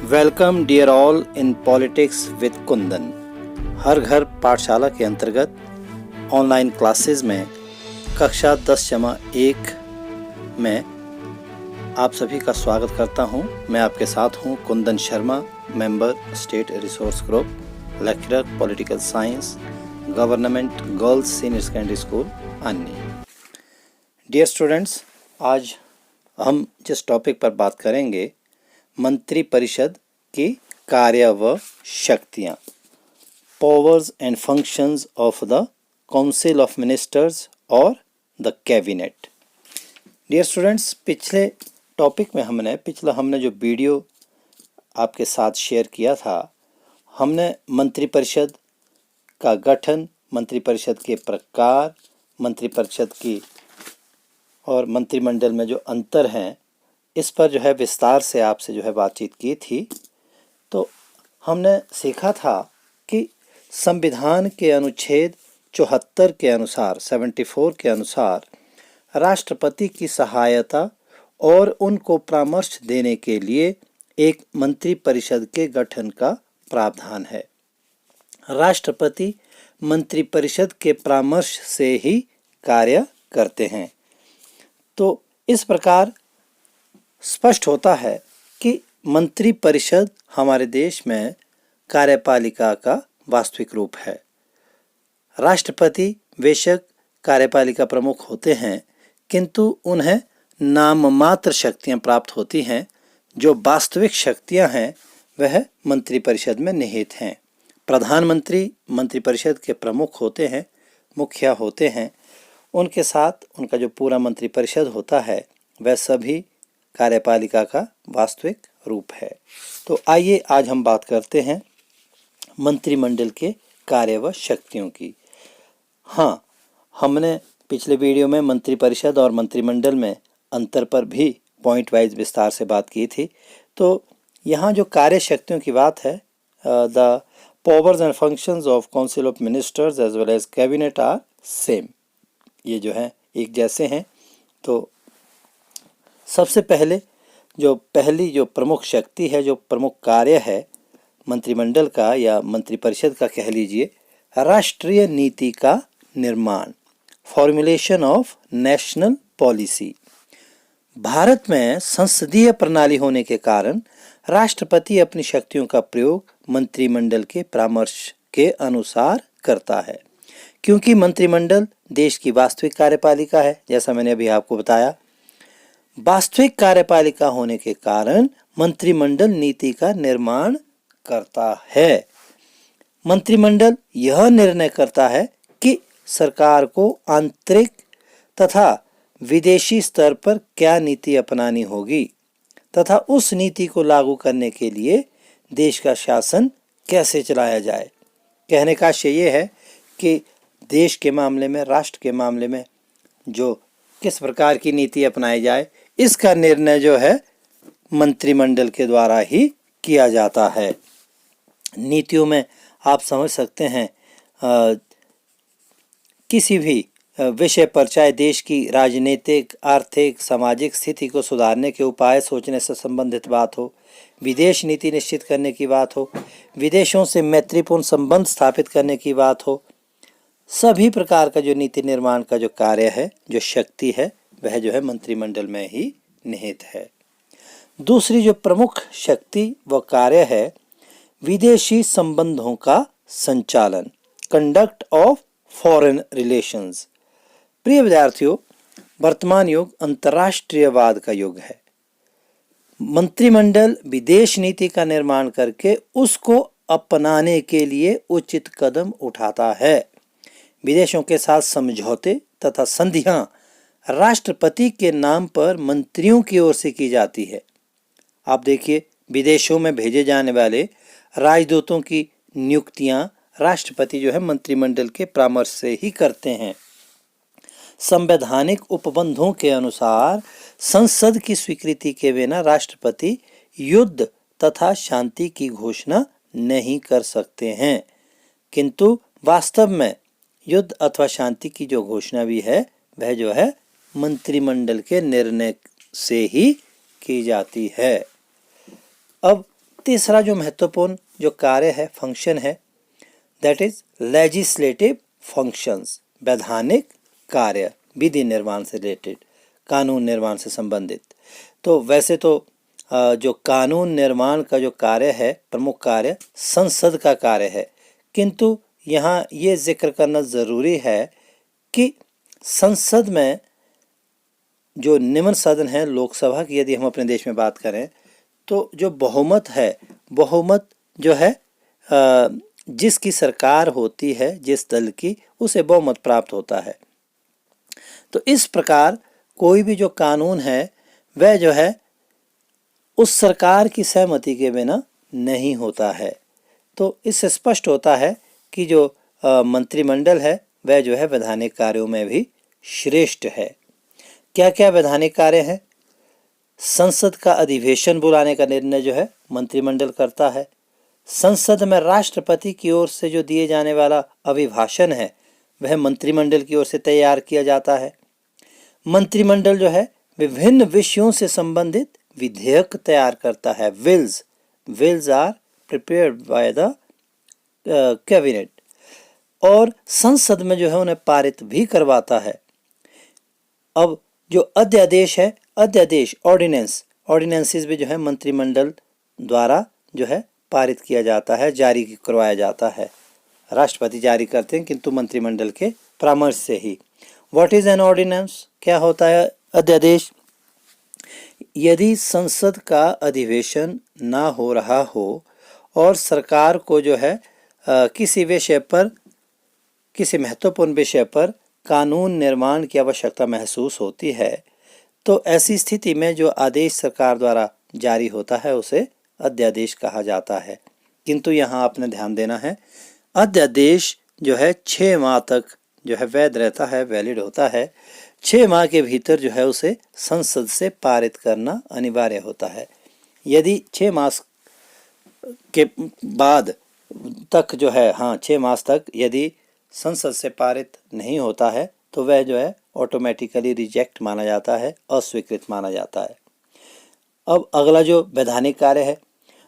Welcome dear all in politics with Kundan. हर घर पाठशाला के अंतर्गत ऑनलाइन क्लासेस में कक्षा 10-1 में आप सभी का स्वागत करता हूं। मैं आपके साथ हूं Kundan Sharma, member state resource group, lecturer political science, government girls senior secondary school अन्नी। डियर स्टूडेंट्स, आज हम जिस टॉपिक पर बात करेंगे मंत्रिपरिषद की कार्य व शक्तियाँ, powers and functions of the council of ministers और द कैबिनेट। डियर स्टूडेंट्स, पिछले टॉपिक में हमने जो वीडियो आपके साथ शेयर किया था, हमने मंत्रिपरिषद का गठन, मंत्रिपरिषद के प्रकार, मंत्रिपरिषद की और मंत्रिमंडल में जो अंतर हैं, इस पर जो है विस्तार से आपसे जो है बातचीत की थी। तो हमने सीखा था कि संविधान के अनुच्छेद 74 के अनुसार, 74 के अनुसार राष्ट्रपति की सहायता और उनको परामर्श देने के लिए एक मंत्रिपरिषद के गठन का प्रावधान है। राष्ट्रपति मंत्रिपरिषद के परामर्श से ही कार्य करते हैं। तो इस प्रकार स्पष्ट होता है कि मंत्रिपरिषद हमारे देश में कार्यपालिका का वास्तविक रूप है। राष्ट्रपति बेशक कार्यपालिका प्रमुख होते हैं, किंतु उन्हें नाममात्र शक्तियां प्राप्त होती हैं। जो वास्तविक शक्तियां हैं वह मंत्रिपरिषद में निहित हैं। प्रधानमंत्री मंत्रिपरिषद के प्रमुख होते हैं, मुखिया होते हैं। उनके साथ उनका जो पूरा मंत्रिपरिषद होता है वह सभी कार्यपालिका का वास्तविक रूप है। तो आइए आज हम बात करते हैं मंत्रिमंडल के कार्य व शक्तियों की। हाँ, हमने पिछले वीडियो में मंत्रिपरिषद और मंत्रिमंडल में अंतर पर भी पॉइंट वाइज विस्तार से बात की थी। तो यहाँ जो कार्य शक्तियों की बात है, the powers and functions of council of ministers as well as cabinet are same, ये जो है एक जैसे हैं। तो सबसे पहले पहली जो प्रमुख शक्ति है, जो प्रमुख कार्य है मंत्रिमंडल का या मंत्रिपरिषद का कह लीजिए, राष्ट्रीय नीति का निर्माण, formulation of national policy. Bharat में संसदीय प्रणाली होने के कारण राष्ट्रपति अपनी शक्तियों का प्रयोग मंत्रिमंडल के परामर्श के अनुसार करता है। क्योंकि मंत्रिमंडल देश की वास्तविक कार्यपालिका है, जैसा मैंने अभी आपको बताया, वास्तविक कार्यपालिका होने के कारण मंत्रिमंडल नीति का निर्माण करता है। मंत्रिमंडल यह निर्णय करता है कि सरकार को आंतरिक तथा विदेशी स्तर पर क्या नीति अपनानी होगी तथा उस नीति को लागू करने के लिए देश का शासन कैसे चलाया जाए। कहने का आशय ये है कि देश के मामले में, राष्ट्र के मामले में जो किस प्रकार की नीति अपनाई जाए, इसका निर्णय जो है मंत्रिमंडल के द्वारा ही किया जाता है। नीतियों में आप समझ सकते हैं, किसी भी विषय पर, चाहे देश की राजनीतिक, आर्थिक, सामाजिक स्थिति को सुधारने के उपाय सोचने से संबंधित बात हो, विदेश नीति निश्चित करने की बात हो, विदेशों से मैत्रीपूर्ण संबंध स्थापित करने की बात हो, सभी प्रकार का जो नीति निर्माण का जो कार्य है, जो शक्ति है, वह जो है मंत्रिमंडल में ही निहित है। दूसरी जो प्रमुख शक्ति व कार्य है, विदेशी संबंधों का संचालन, कंडक्ट ऑफ फॉरेन रिलेशंस। प्रिय विद्यार्थियों, वर्तमान युग अंतर्राष्ट्रीयवाद का युग है। मंत्रिमंडल विदेश नीति का निर्माण करके उसको अपनाने के लिए उचित कदम उठाता है। विदेशों के साथ समझौते तथा संधियां राष्ट्रपति के नाम पर मंत्रियों की ओर से की जाती है। आप देखिए, विदेशों में भेजे जाने वाले राजदूतों की नियुक्तियां राष्ट्रपति जो है मंत्रिमंडल के परामर्श से ही करते हैं। संवैधानिक उपबंधों के अनुसार संसद की स्वीकृति के बिना राष्ट्रपति युद्ध तथा शांति की घोषणा नहीं कर सकते हैं। किंतु वास्तव में युद्ध अथवा शांति की जो घोषणा भी है, वह जो है मंत्रिमंडल के निर्णय से ही की जाती है। अब तीसरा जो महत्वपूर्ण जो कार्य है, फंक्शन है, दैट इज लेजिस्लेटिव फंक्शंस, वैधानिक कार्य, विधि निर्माण से रिलेटेड, कानून निर्माण से संबंधित। तो वैसे तो जो कानून निर्माण का जो कार्य है, प्रमुख कार्य संसद का कार्य है, किंतु यहाँ ये जिक्र करना ज़रूरी है कि संसद में जो निम्न सदन है लोकसभा की, यदि हम अपने देश में बात करें तो जो बहुमत है, बहुमत जो है जिसकी सरकार होती है, जिस दल की, उसे बहुमत प्राप्त होता है। तो इस प्रकार कोई भी जो कानून है वह जो है उस सरकार की सहमति के बिना नहीं होता है। तो इससे स्पष्ट होता है कि जो मंत्रिमंडल है वह जो है वैधानिक कार्यों में भी श्रेष्ठ है। क्या क्या वैधानिक कार्य हैं? संसद का अधिवेशन बुलाने का निर्णय जो है मंत्रिमंडल करता है। संसद में राष्ट्रपति की ओर से जो दिए जाने वाला अभिभाषण है वह मंत्रिमंडल की ओर से तैयार किया जाता है। मंत्रिमंडल जो है विभिन्न विषयों से संबंधित विधेयक तैयार करता है। Bills are prepared by the cabinet, और संसद में जो है उन्हें पारित भी करवाता है। अब जो अध्यादेश है, अध्यादेश ऑर्डिनेंसेस भी जो है मंत्रिमंडल द्वारा जो है पारित किया जाता है, जारी करवाया जाता है। राष्ट्रपति जारी करते हैं किंतु मंत्रिमंडल के परामर्श से ही। What is an ordinance? क्या होता है अध्यादेश? यदि संसद का अधिवेशन ना हो रहा हो और सरकार को जो है किसी विषय पर, किसी महत्वपूर्ण विषय पर कानून निर्माण की आवश्यकता महसूस होती है, तो ऐसी स्थिति में जो आदेश सरकार द्वारा जारी होता है उसे अध्यादेश कहा जाता है। किंतु यहाँ आपने ध्यान देना है, अध्यादेश जो है 6 माह तक जो है वैध रहता है, वैलिड होता है। 6 माह के भीतर जो है उसे संसद से पारित करना अनिवार्य होता है। यदि 6 मास के बाद तक जो है 6 मास तक यदि संसद से पारित नहीं होता है तो वह जो है ऑटोमेटिकली रिजेक्ट माना जाता है, अस्वीकृत माना जाता है। अब अगला जो वैधानिक कार्य है,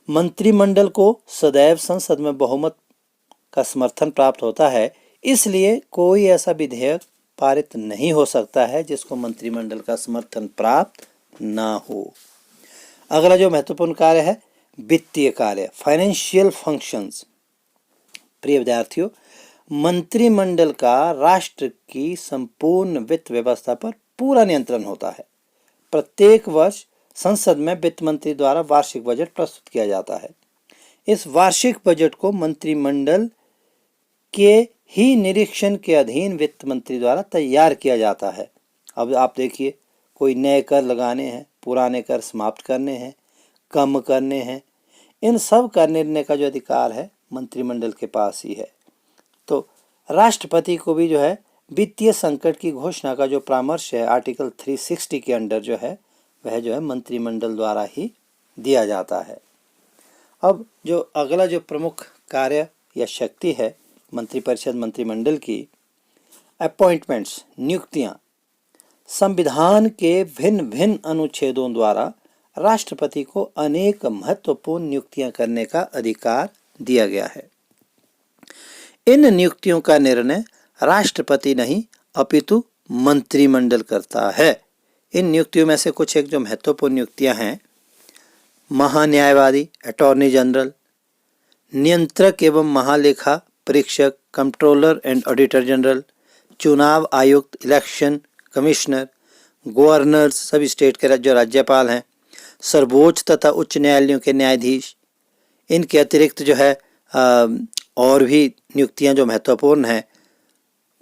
मंत्रिमंडल को सदैव संसद में बहुमत का समर्थन प्राप्त होता है, इसलिए कोई ऐसा विधेयक पारित नहीं हो सकता है जिसको मंत्रिमंडल का समर्थन प्राप्त ना हो। अगला जो महत्वपूर्ण कार्य है, वित्तीय कार्य, फाइनेंशियल फंक्शंस। प्रिय विद्यार्थियों, मंत्रिमंडल का राष्ट्र की संपूर्ण वित्त व्यवस्था पर पूरा नियंत्रण होता है। प्रत्येक वर्ष संसद में वित्त मंत्री द्वारा वार्षिक बजट प्रस्तुत किया जाता है। इस वार्षिक बजट को मंत्रिमंडल के ही निरीक्षण के अधीन वित्त मंत्री द्वारा तैयार किया जाता है। अब आप देखिए, कोई नए कर लगाने हैं, पुराने कर समाप्त करने हैं, कम करने हैं, इन सब का निर्णय का जो अधिकार है मंत्रिमंडल के पास ही है। तो राष्ट्रपति को भी जो है वित्तीय संकट की घोषणा का जो परामर्श है आर्टिकल 360 के अंडर जो है वह जो है मंत्रिमंडल द्वारा ही दिया जाता है। अब जो अगला जो प्रमुख कार्य या शक्ति है मंत्रिपरिषद मंत्रिमंडल की, अपॉइंटमेंट्स, नियुक्तियां। संविधान के भिन्न भिन्न अनुच्छेदों द्वारा राष्ट्रपति को अनेक महत्वपूर्ण नियुक्तियां करने का अधिकार दिया गया है। इन नियुक्तियों का निर्णय राष्ट्रपति नहीं अपितु मंत्रिमंडल करता है। इन नियुक्तियों में से कुछ एक जो महत्वपूर्ण नियुक्तियां हैं, महान्यायवादी, अटॉर्नी जनरल, नियंत्रक एवं महालेखा परीक्षक, कंट्रोलर एंड ऑडिटर जनरल, चुनाव आयुक्त, इलेक्शन कमिश्नर, गवर्नर्स, सभी स्टेट के जो राज्यपाल हैं, सर्वोच्च तथा उच्च न्यायालयों के न्यायाधीश। इनके अतिरिक्त जो है और भी नियुक्तियां जो महत्वपूर्ण हैं,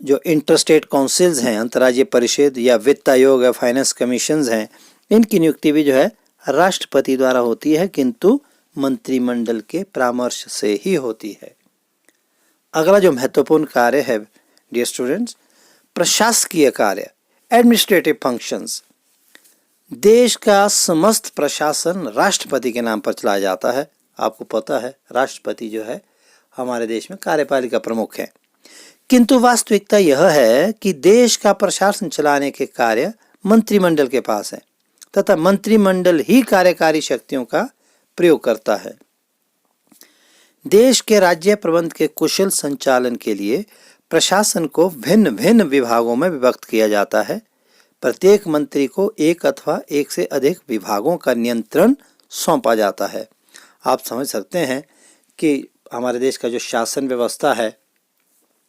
जो इंटरस्टेट काउंसिल्स हैं, अंतर्राज्यीय परिषद या वित्त आयोग या फाइनेंस कमीशंस हैं, इनकी नियुक्ति भी जो है राष्ट्रपति द्वारा होती है किंतु मंत्रिमंडल के परामर्श से ही होती है। अगला जो महत्वपूर्ण कार्य है डियर स्टूडेंट्स, प्रशासकीय कार्य, एडमिनिस्ट्रेटिव फंक्शंस। देश का समस्त प्रशासन राष्ट्रपति के नाम पर चलाया जाता है। आपको पता है राष्ट्रपति जो है हमारे देश में कार्यपालिका प्रमुख है, किंतु वास्तविकता यह है कि देश का प्रशासन चलाने के कार्य मंत्रिमंडल के पास है तथा मंत्रिमंडल ही कार्यकारी शक्तियों का प्रयोग करता है। देश के राज्य प्रबंध के कुशल संचालन के लिए प्रशासन को भिन्न भिन्न विभागों में विभक्त किया जाता है। प्रत्येक मंत्री को एक अथवा एक से अधिक विभागों का नियंत्रण सौंपा जाता है। आप समझ सकते हैं कि हमारे देश का जो शासन व्यवस्था है,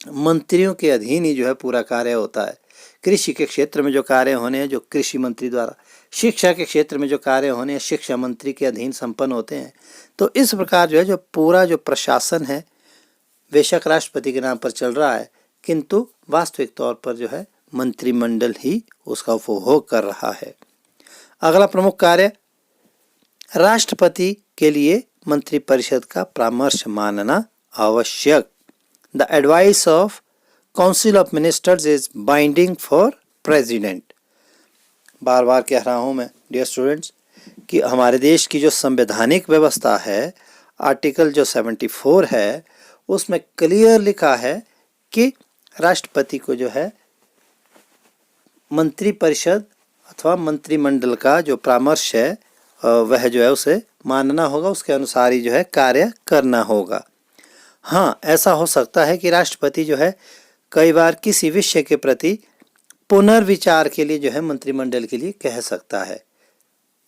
मंत्रियों के अधीन ही जो है पूरा कार्य होता है। कृषि के क्षेत्र में जो कार्य होने हैं जो कृषि मंत्री द्वारा, शिक्षा के क्षेत्र में जो कार्य होने हैं शिक्षा मंत्री के अधीन संपन्न होते हैं। तो इस प्रकार जो है जो पूरा जो प्रशासन है बेशक राष्ट्रपति के नाम पर चल रहा है, किंतु वास्तविक तौर पर जो है मंत्रिमंडल ही उसका उपभोग कर रहा है। अगला प्रमुख कार्य, राष्ट्रपति के लिए मंत्रिपरिषद का परामर्श मानना आवश्यक। The advice of council of ministers is binding for president. बार बार कह रहा हूँ मैं डियर स्टूडेंट्स कि हमारे देश की जो संवैधानिक व्यवस्था है, आर्टिकल जो 74 है, उसमें क्लियर लिखा है कि राष्ट्रपति को जो है मंत्रिपरिषद अथवा मंत्रिमंडल का जो परामर्श है वह जो है उसे मानना होगा, उसके अनुसार ही जो है कार्य करना होगा। हाँ, ऐसा हो सकता है कि राष्ट्रपति जो है कई बार किसी विषय के प्रति पुनर्विचार के लिए जो है मंत्रिमंडल के लिए कह सकता है।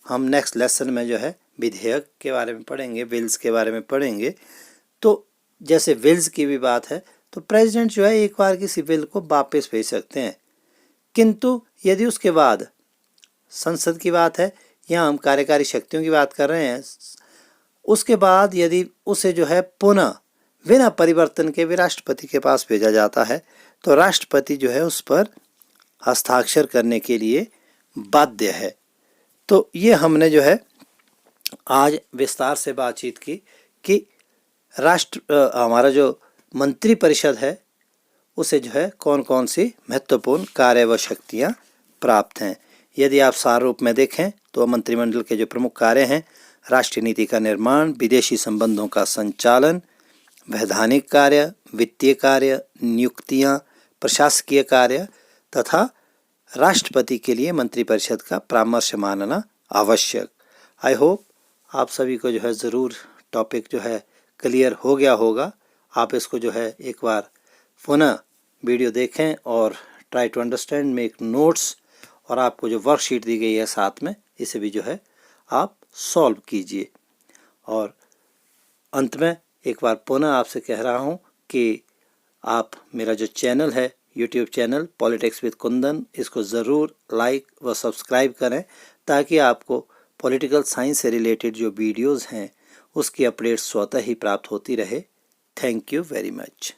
हम नेक्स्ट लेसन में जो है विधेयक के बारे में पढ़ेंगे, बिल्स के बारे में पढ़ेंगे। तो जैसे बिल्स की भी बात है तो प्रेसिडेंट जो है एक बार किसी बिल को वापस भेज सकते हैं, किंतु यदि उसके बाद संसद की बात है, यहाँ हम कार्यकारी शक्तियों की बात कर रहे हैं, उसके बाद यदि उसे जो है पुनः बिना परिवर्तन के भी राष्ट्रपति के पास भेजा जाता है तो राष्ट्रपति जो है उस पर हस्ताक्षर करने के लिए बाध्य है। तो ये हमने जो है आज विस्तार से बातचीत की कि हमारा जो मंत्रिपरिषद है उसे जो है कौन कौन सी महत्वपूर्ण कार्य व शक्तियाँ प्राप्त हैं। यदि आप सार रूप में देखें तो मंत्रिमंडल के जो प्रमुख कार्य हैं, राष्ट्रीय नीति का निर्माण, विदेशी संबंधों का संचालन, वैधानिक कार्य, वित्तीय कार्य, नियुक्तियां, प्रशासकीय कार्य तथा राष्ट्रपति के लिए मंत्रिपरिषद का परामर्श मानना आवश्यक। आई होप आप सभी को जो है ज़रूर टॉपिक जो है क्लियर हो गया होगा। आप इसको जो है एक बार पुनः वीडियो देखें और try to understand, make notes, और आपको जो वर्कशीट दी गई है साथ में इसे भी जो है आप सॉल्व कीजिए। और अंत में एक बार पुनः आपसे कह रहा हूँ कि आप मेरा जो चैनल है YouTube channel politics with Kundan, इसको ज़रूर लाइक व सब्सक्राइब करें ताकि आपको पॉलिटिकल साइंस से रिलेटेड जो वीडियोज़ हैं उसकी अपडेट्स स्वतः ही प्राप्त होती रहे। Thank you very much.